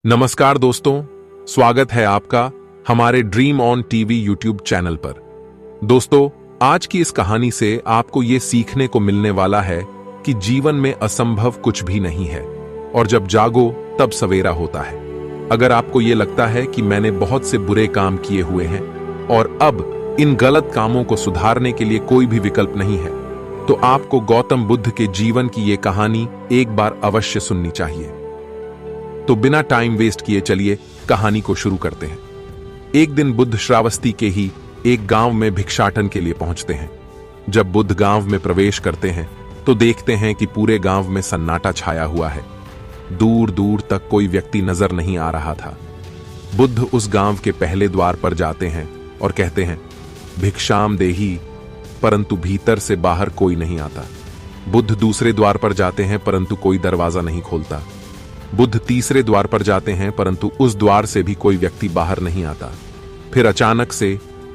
नमस्कार दोस्तों, स्वागत है आपका हमारे dream on TV YouTube channel पर। दोस्तों, आज की इस कहानी से आपको ये सीखने को मिलने वाला है कि जीवन में असंभव कुछ भी नहीं है और जब जागो तब सवेरा होता है। अगर आपको ये लगता है कि मैंने बहुत से बुरे काम किए हुए हैं और अब इन गलत कामों को सुधारने के लिए कोई भी विकल्प नहीं है, तो आपको गौतम बुद्ध के जीवन की ये कहानी एक बार अवश्य सुननी चाहिए। तो बिना टाइम वेस्ट किए चलिए कहानी को शुरू करते हैं। एक दिन बुद्ध श्रावस्ती के ही एक गांव में भिक्षाटन के लिए पहुंचते हैं। जब बुद्ध गांव में प्रवेश करते हैं तो देखते हैं कि पूरे गांव में सन्नाटा छाया हुआ है। दूर दूर तक कोई व्यक्ति नजर नहीं आ रहा था। बुद्ध उस गांव के पहले द्वार पर जाते हैं और कहते हैं, भिक्षाम देही, परंतु भीतर से बाहर कोई नहीं आता। बुद्ध दूसरे द्वार पर जाते हैं परंतु कोई दरवाजा नहीं खोलता। बुद्ध तीसरे द्वार पर जाते हैं परंतु उस द्वार से भी कोई व्यक्ति बाहर नहीं आता। फिर अचानक से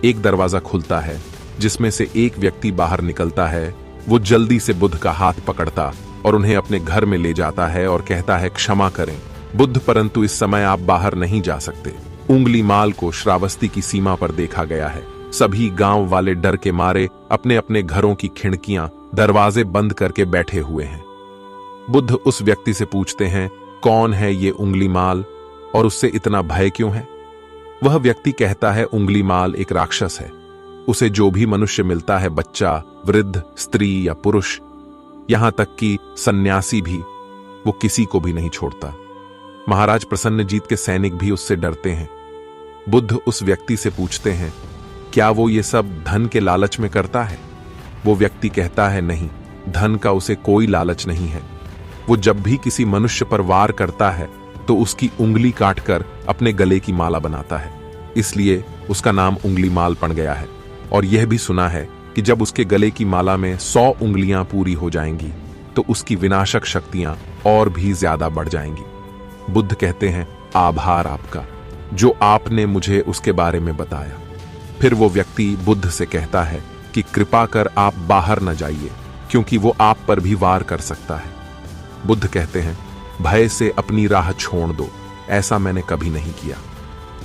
एक दरवाजा खुलता है जिसमें से एक व्यक्ति बाहर निकलता है। वो जल्दी से बुद्ध का हाथ पकड़ता और उन्हें अपने घर में ले जाता है और कहता है, क्षमा करें बुद्ध, परंतु इस समय आप बाहर नहीं जा सकते। उंगलीमाल को श्रावस्ती की सीमा पर देखा गया है। सभी गांव वाले डर के मारे अपने अपने घरों की खिड़कियां, दरवाजे बंद करके बैठे हुए हैं। बुद्ध उस व्यक्ति से पूछते हैं, कौन है ये उंगलीमाल और उससे इतना भय क्यों है? वह व्यक्ति कहता है, उंगलीमाल एक राक्षस है। उसे जो भी मनुष्य मिलता है, बच्चा, वृद्ध, स्त्री या पुरुष, यहां तक कि सन्यासी भी, वो किसी को भी नहीं छोड़ता। महाराज प्रसन्नजीत के सैनिक भी उससे डरते हैं। बुद्ध उस व्यक्ति से पूछते हैं, क्या वो ये सब धन के लालच में करता है? वो व्यक्ति कहता है, नहीं, धन का उसे कोई लालच नहीं है। वो जब भी किसी मनुष्य पर वार करता है तो उसकी उंगली काटकर अपने गले की माला बनाता है, इसलिए उसका नाम उंगलीमाल पड़ गया है। और यह भी सुना है कि जब उसके गले की माला में 100 उंगलियां पूरी हो जाएंगी तो उसकी विनाशक शक्तियां और भी ज्यादा बढ़ जाएंगी। बुद्ध कहते हैं, आभार आपका जो आपने मुझे उसके बारे में बताया। फिर वो व्यक्ति बुद्ध से कहता है कि कृपा कर आप बाहर न जाइए, क्योंकि वो आप पर भी वार कर सकता है। बुद्ध कहते हैं, भय से अपनी राह छोड़ दो, ऐसा मैंने कभी नहीं किया।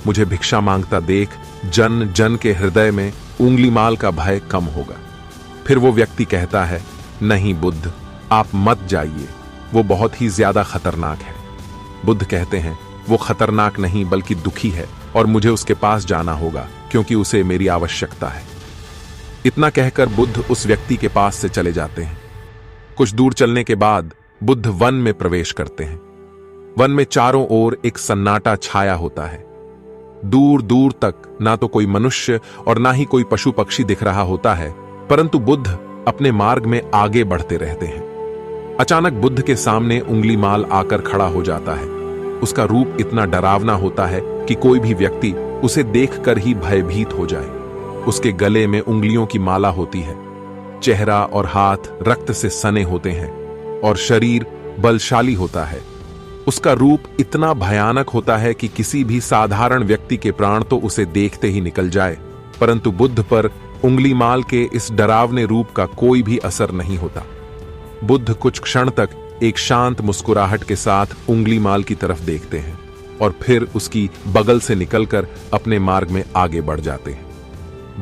मुझे भिक्षा मांगता देख जन जन के हृदय में उंगलीमाल का भय कम होगा। फिर वो व्यक्ति कहता है, नहीं बुद्ध, आप मत जाइए, वो बहुत ही ज्यादा खतरनाक है। बुद्ध कहते हैं, वो खतरनाक नहीं बल्कि दुखी है और मुझे उसके पास जाना होगा क्योंकि उसे मेरी आवश्यकता है। इतना कहकर बुद्ध उस व्यक्ति के पास से चले जाते हैं। कुछ दूर चलने के बाद बुद्ध वन में प्रवेश करते हैं। वन में चारों ओर एक सन्नाटा छाया होता है। दूर दूर तक ना तो कोई मनुष्य और ना ही कोई पशु पक्षी दिख रहा होता है, परंतु बुद्ध अपने मार्ग में आगे बढ़ते रहते हैं। अचानक बुद्ध के सामने उंगलीमाल आकर खड़ा हो जाता है। उसका रूप इतना डरावना होता है कि कोई भी व्यक्ति उसे देखकर ही भयभीत हो जाए। उसके गले में उंगलियों की माला होती है। चेहरा और हाथ रक्त से सने होते हैं और शरीर बलशाली होता है। उसका रूप इतना भयानक होता है कि किसी भी साधारण व्यक्ति के प्राण तो उसे देखते ही निकल जाए, परंतु बुद्ध पर उंगलीमाल के इस डरावने रूप का कोई भी असर नहीं होता। बुद्ध कुछ क्षण तक एक शांत मुस्कुराहट के साथ उंगलीमाल की तरफ देखते हैं और फिर उसकी बगल से निकलकर अपने मार्ग में आगे बढ़ जाते हैं।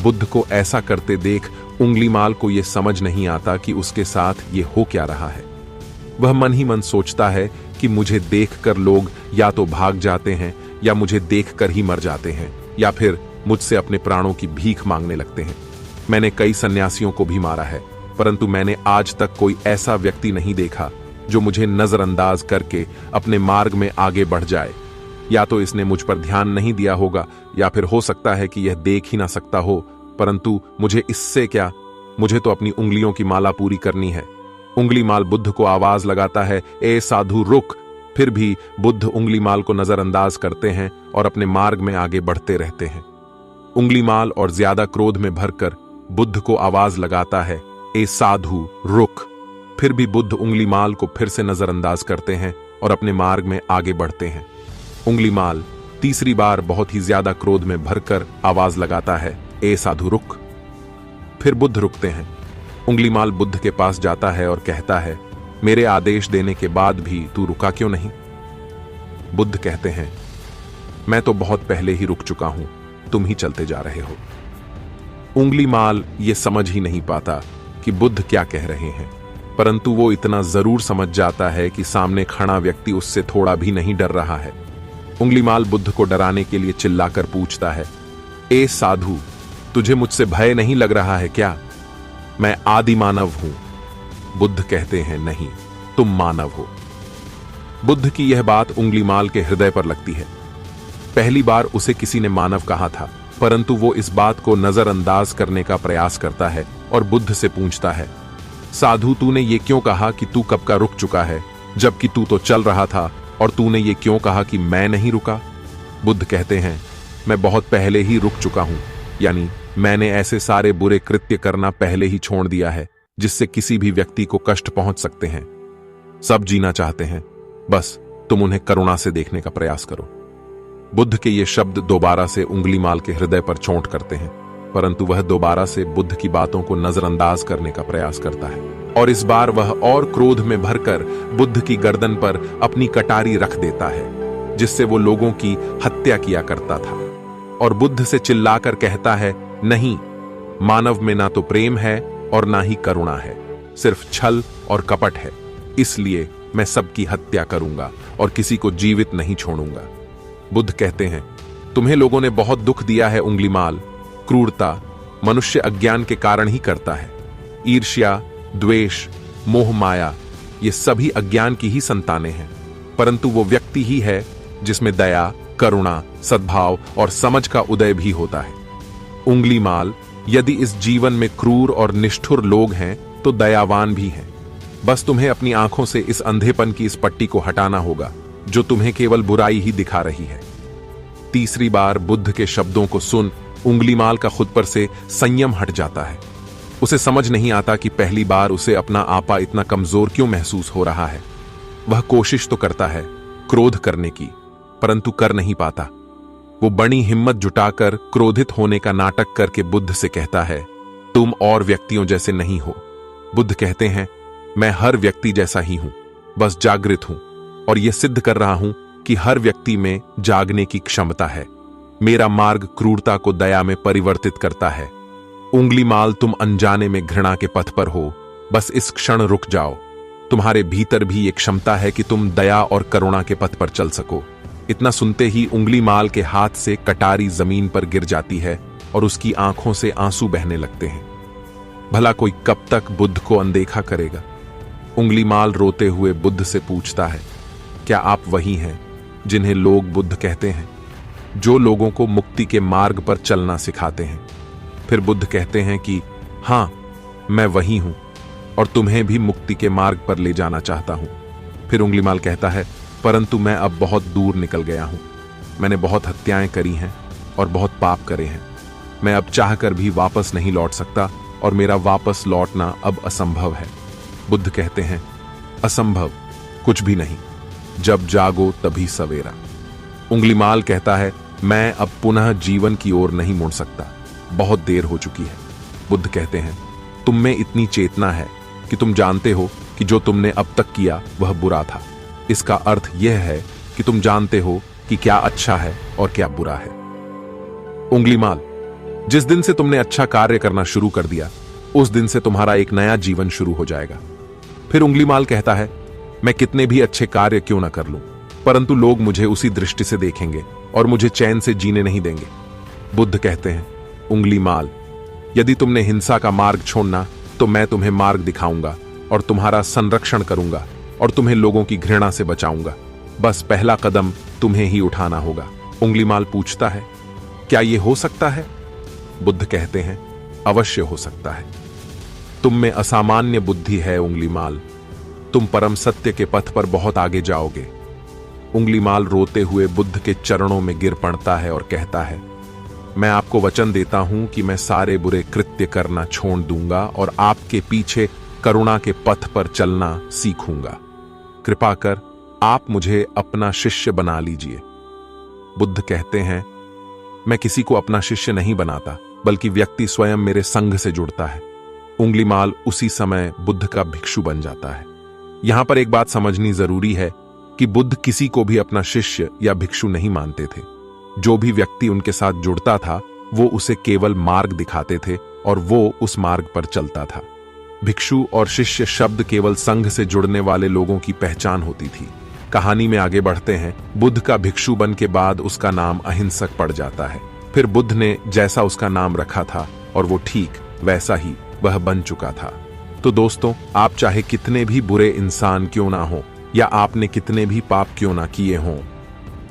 बुद्ध को ऐसा करते देख उंगलीमाल को यह समझ नहीं आता कि उसके साथ ये हो क्या रहा है। वह मन ही मन सोचता है कि मुझे देखकर लोग या तो भाग जाते हैं या मुझे देखकर ही मर जाते हैं या फिर मुझसे अपने प्राणों की भीख मांगने लगते हैं। मैंने कई सन्यासियों को भी मारा है, परंतु मैंने आज तक कोई ऐसा व्यक्ति नहीं देखा जो मुझे नजरअंदाज करके अपने मार्ग में आगे बढ़ जाए। या तो इसने मुझ पर ध्यान नहीं दिया होगा या फिर हो सकता है कि यह देख ही ना सकता हो, परंतु मुझे इससे क्या, मुझे तो अपनी उंगलियों की माला पूरी करनी है। उंगलीमाल बुद्ध को आवाज लगाता है, ए साधु रुक। फिर भी बुद्ध उंगलीमाल को नजरअंदाज करते हैं और अपने मार्ग में आगे बढ़ते रहते हैं। उंगलीमाल और ज्यादा क्रोध में भरकर बुद्ध को आवाज लगाता है, ए साधु रुक। फिर भी बुद्ध उंगलीमाल को फिर से नजरअंदाज करते हैं और अपने मार्ग में आगे बढ़ते हैं। उंगलीमाल तीसरी बार बहुत ही ज्यादा क्रोध में भरकर आवाज लगाता है, ए साधु रुक। फिर बुद्ध रुकते हैं। उंगलीमाल बुद्ध के पास जाता है और कहता है, मेरे आदेश देने के बाद भी तू रुका क्यों नहीं? बुद्ध कहते हैं, मैं तो बहुत पहले ही रुक चुका हूं, तुम ही चलते जा रहे हो। उंगलीमाल ये समझ ही नहीं पाता कि बुद्ध क्या कह रहे हैं, परंतु वो इतना जरूर समझ जाता है कि सामने खड़ा व्यक्ति उससे थोड़ा भी नहीं डर रहा है। उंगलीमाल बुद्ध को डराने के लिए चिल्लाकर पूछता है, ए साधु, तुझे मुझसे भय नहीं लग रहा है क्या? मैं आदि मानव हूं। बुद्ध कहते हैं, नहीं, तुम मानव हो। बुद्ध की यह बात उंगलीमाल के हृदय पर लगती है। पहली बार उसे किसी ने मानव कहा था, परंतु वो इस बात को नजरअंदाज करने का प्रयास करता है और बुद्ध से पूछता है, साधु, तूने ये क्यों कहा कि तू कब का रुक चुका है, जबकि तू तो चल रहा था, और तूने ये क्यों कहा कि मैं नहीं रुका? बुद्ध कहते हैं, मैं बहुत पहले ही रुक चुका हूं, यानी मैंने ऐसे सारे बुरे कृत्य करना पहले ही छोड़ दिया है जिससे किसी भी व्यक्ति को कष्ट पहुंच सकते हैं। सब जीना चाहते हैं, बस तुम उन्हें करुणा से देखने का प्रयास करो। बुद्ध के ये शब्द दोबारा से उंगलीमाल के हृदय पर चोट करते हैं, परंतु वह दोबारा से बुद्ध की बातों को नजरअंदाज करने का प्रयास करता है, और इस बार वह और क्रोध में भरकर बुद्ध की गर्दन पर अपनी कटारी रख देता है, जिससे वो लोगों की हत्या किया करता था, और बुद्ध से चिल्लाकर कहता है, नहीं, मानव में ना तो प्रेम है और ना ही करुणा है, सिर्फ छल और कपट है। इसलिए मैं सबकी हत्या करूंगा और किसी को जीवित नहीं छोड़ूंगा। बुद्ध कहते हैं, तुम्हें लोगों ने बहुत दुख दिया है उंगलीमाल। क्रूरता मनुष्य अज्ञान के कारण ही करता है। ईर्ष्या, द्वेष, मोह, माया, ये सभी अज्ञान की ही संतानें हैं, परंतु वो व्यक्ति ही है जिसमें दया, करुणा, सद्भाव और समझ का उदय भी होता है। उंगलीमाल, यदि इस जीवन में क्रूर और निष्ठुर लोग हैं तो दयावान भी हैं। बस तुम्हें अपनी आंखों से इस अंधेपन की इस पट्टी को हटाना होगा जो तुम्हें केवल बुराई ही दिखा रही है। तीसरी बार बुद्ध के शब्दों को सुन उंगलीमाल का खुद पर से संयम हट जाता है। उसे समझ नहीं आता कि पहली बार उसे अपना आपा इतना कमजोर क्यों महसूस हो रहा है। वह कोशिश तो करता है क्रोध करने की, परंतु कर नहीं पाता। वो बड़ी हिम्मत जुटाकर क्रोधित होने का नाटक करके बुद्ध से कहता है, तुम और व्यक्तियों जैसे नहीं हो। बुद्ध कहते हैं, मैं हर व्यक्ति जैसा ही हूं, बस जागृत हूं, और यह सिद्ध कर रहा हूं कि हर व्यक्ति में जागने की क्षमता है। मेरा मार्ग क्रूरता को दया में परिवर्तित करता है। उंगलीमाल, तुम अनजाने में घृणा के पथ पर हो, बस इस क्षण रुक जाओ। तुम्हारे भीतर भी ये क्षमता है कि तुम दया और करुणा के पथ पर चल सको। इतना सुनते ही उंगलीमाल के हाथ से कटारी जमीन पर गिर जाती है और उसकी आंखों से आंसू बहने लगते हैं। भला कोई कब तक बुद्ध को अनदेखा करेगा? उंगलीमाल रोते हुए बुद्ध से पूछता है, क्या आप वही हैं जिन्हें लोग बुद्ध कहते हैं, जो लोगों को मुक्ति के मार्ग पर चलना सिखाते हैं? फिर बुद्ध कहते हैं कि हां, मैं वही हूं और तुम्हें भी मुक्ति के मार्ग पर ले जाना चाहता हूं। फिर उंगलीमाल कहता है, परंतु मैं अब बहुत दूर निकल गया हूं। मैंने बहुत हत्याएं करी हैं और बहुत पाप करे हैं। मैं अब चाहकर भी वापस नहीं लौट सकता और मेरा वापस लौटना अब असंभव है। बुद्ध कहते हैं, असंभव कुछ भी नहीं, जब जागो तभी सवेरा। उंगलीमाल कहता है, मैं अब पुनः जीवन की ओर नहीं मुड़ सकता, बहुत देर हो चुकी है। बुद्ध कहते हैं, तुम में इतनी चेतना है कि तुम जानते हो कि जो तुमने अब तक किया वह बुरा था। इसका अर्थ यह है कि तुम जानते हो कि क्या अच्छा है और क्या बुरा है। उंगलीमाल, जिस दिन से तुमने अच्छा कार्य करना शुरू कर दिया, उस दिन से तुम्हारा एक नया जीवन शुरू हो जाएगा। फिर उंगलीमाल कहता है, मैं कितने भी अच्छे कार्य क्यों ना कर लूं, परंतु लोग मुझे उसी दृष्टि से देखेंगे और मुझे चैन से जीने नहीं देंगे। बुद्ध कहते हैं, उंगलीमाल, यदि तुमने हिंसा का मार्ग छोड़ना तो मैं तुम्हें मार्ग दिखाऊंगा और तुम्हारा संरक्षण करूंगा और तुम्हें लोगों की घृणा से बचाऊंगा। बस पहला कदम तुम्हें ही उठाना होगा। उंगलीमाल पूछता है, क्या यह हो सकता है? बुद्ध कहते हैं, अवश्य हो सकता है। तुम में असामान्य बुद्धि है उंगलीमाल, तुम परम सत्य के पथ पर बहुत आगे जाओगे। उंगलीमाल रोते हुए बुद्ध के चरणों में गिर पड़ता है और कहता है, मैं आपको वचन देता हूं कि मैं सारे बुरे कृत्य करना छोड़ दूंगा और आपके पीछे करुणा के पथ पर चलना सीखूंगा। कृपा कर आप मुझे अपना शिष्य बना लीजिए। बुद्ध कहते हैं, मैं किसी को अपना शिष्य नहीं बनाता, बल्कि व्यक्ति स्वयं मेरे संग से जुड़ता है। उंगलीमाल उसी समय बुद्ध का भिक्षु बन जाता है। यहां पर एक बात समझनी जरूरी है कि बुद्ध किसी को भी अपना शिष्य या भिक्षु नहीं मानते थे। जो भी व्यक्ति उनके साथ जुड़ता था वो उसे केवल मार्ग दिखाते थे और वो उस मार्ग पर चलता था। भिक्षु और शिष्य शब्द केवल संघ से जुड़ने वाले लोगों की पहचान होती थी। कहानी में आगे बढ़ते हैं। बुद्ध का भिक्षु बन के बाद उसका नाम अहिंसक पड़ जाता है। फिर बुद्ध ने जैसा उसका नाम रखा था और वो ठीक वैसा ही वह बन चुका था। तो दोस्तों, आप चाहे कितने भी बुरे इंसान क्यों ना हो या आपने कितने भी पाप क्यों ना किए हों,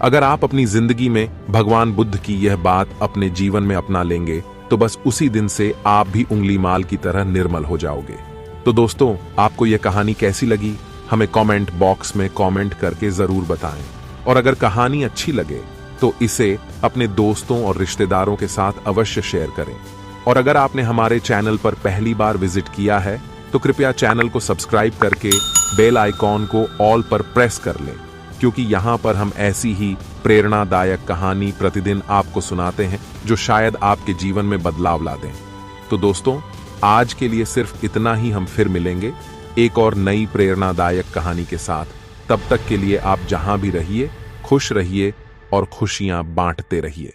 अगर आप अपनी जिंदगी में भगवान बुद्ध की यह बात अपने जीवन में अपना लेंगे तो बस उसी दिन से आप भी उंगली माल की तरह निर्मल हो जाओगे। तो दोस्तों, आपको यह कहानी कैसी लगी हमें कमेंट बॉक्स में कमेंट करके जरूर बताएं। और अगर कहानी अच्छी लगे तो इसे अपने दोस्तों और रिश्तेदारों के साथ अवश्य शेयर करें। और अगर आपने हमारे चैनल पर पहली बार विजिट किया है तो कृपया चैनल को सब्सक्राइब करके बेल आइकॉन को ऑल पर प्रेस कर लें, क्योंकि यहाँ पर हम ऐसी ही प्रेरणादायक कहानी प्रतिदिन आपको सुनाते हैं जो शायद आपके जीवन में बदलाव ला दें। तो दोस्तों, आज के लिए सिर्फ इतना ही। हम फिर मिलेंगे एक और नई प्रेरणादायक कहानी के साथ। तब तक के लिए आप जहां भी रहिए खुश रहिए और खुशियां बांटते रहिए।